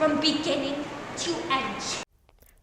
from beginning to end.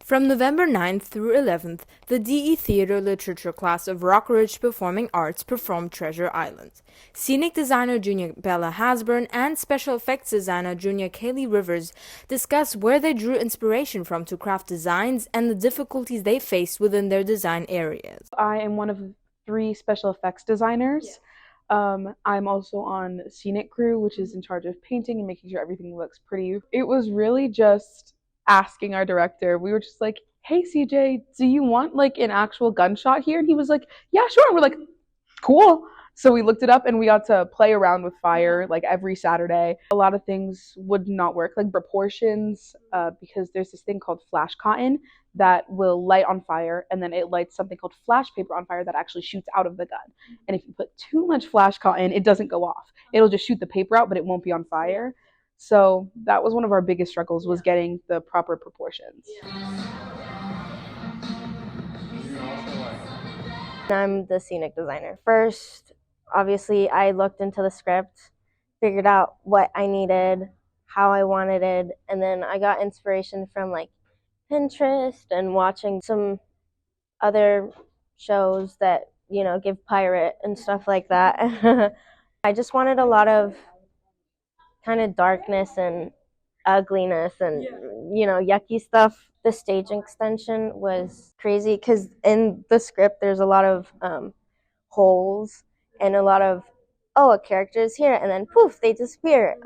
From November 9th through 11th, the DE Theater Literature class of Rockridge Performing Arts performed Treasure Island. Scenic designer Junior Bella Hasbun and special effects designer Junior Kaylie Rivers discussed where they drew inspiration from to craft designs and the difficulties they faced within their design areas. I am one of 3 special effects designers. I'm also on Scenic crew, which is in charge of painting and making sure everything looks pretty. It was really just asking our director. We were just like, hey CJ, do you want like an actual gunshot here? And he was like, yeah, sure. And we're like, cool. So we looked it up and we got to play around with fire like every Saturday. A lot of things would not work, like proportions, because there's this thing called flash cotton that will light on fire, and then it lights something called flash paper on fire that actually shoots out of the gun. And if you put too much flash cotton, it doesn't go off. It'll just shoot the paper out, but it won't be on fire. So that was one of our biggest struggles, was getting the proper proportions. I'm the scenic designer. First, obviously, I looked into the script, figured out what I needed, how I wanted it, and then I got inspiration from like Pinterest and watching some other shows that, you know, give pirate and stuff like that. I just wanted a lot of kind of darkness and ugliness and, you know, yucky stuff. The stage extension was crazy because in the script there's a lot of holes and a lot of, oh, a character is here and then poof, they disappear.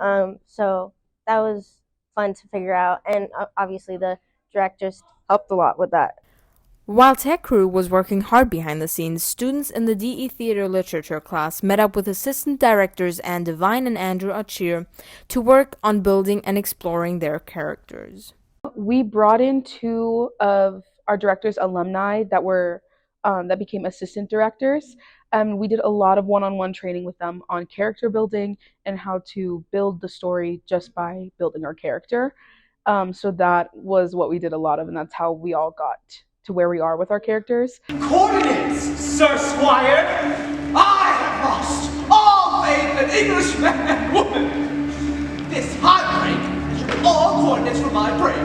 So that was fun to figure out, and obviously the directors helped a lot with that. While tech crew was working hard behind the scenes, students in the DE Theater Literature class met up with assistant directors and Devine and Andrew Otchere to work on building and exploring their characters. We brought in 2 of our director's alumni that were that became assistant directors. We did a lot of one-on-one training with them on character building and how to build the story just by building our character. So that was what we did a lot of, and that's how we all got to where we are with our characters. Coordinates, Sir Squire! I have lost all faith in English man and woman! This heartbreak is all coordinates from my brain.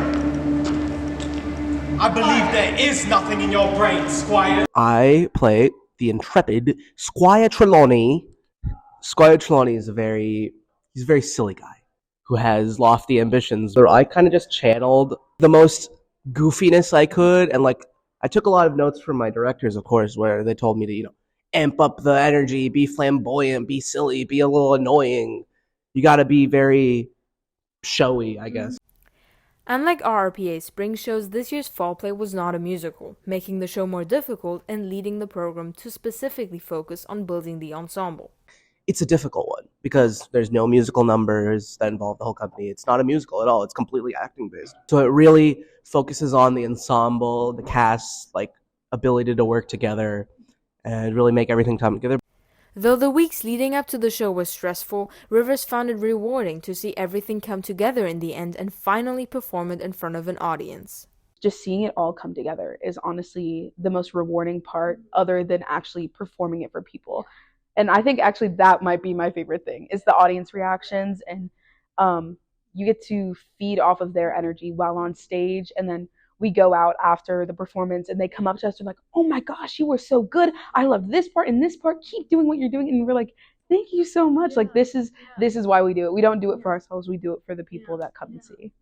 I believe there is nothing in your brain, Squire. I play the intrepid Squire Trelawney. Squire Trelawney is he's a very silly guy who has lofty ambitions. So I kind of just channeled the most goofiness I could, and like I took a lot of notes from my directors, of course, where they told me to, you know, amp up the energy, be flamboyant, be silly, be a little annoying. You got to be very showy, I guess. Unlike RRPA spring shows, this year's fall play was not a musical, making the show more difficult and leading the program to specifically focus on building the ensemble. It's a difficult one because there's no musical numbers that involve the whole company. It's not a musical at all. It's completely acting based. So it really focuses on the ensemble, the cast, like ability to work together and really make everything come together. Though the weeks leading up to the show were stressful, Rivers found it rewarding to see everything come together in the end and finally perform it in front of an audience. Just seeing it all come together is honestly the most rewarding part, other than actually performing it for people. And I think actually that might be my favorite thing, is the audience reactions, and you get to feed off of their energy while on stage, and then we go out after the performance and they come up to us and like, oh my gosh, you were so good. I love this part and this part. Keep doing what you're doing. And we're like, thank you so much. Like this is why we do it. We don't do it for ourselves. We do it for the people that come and see.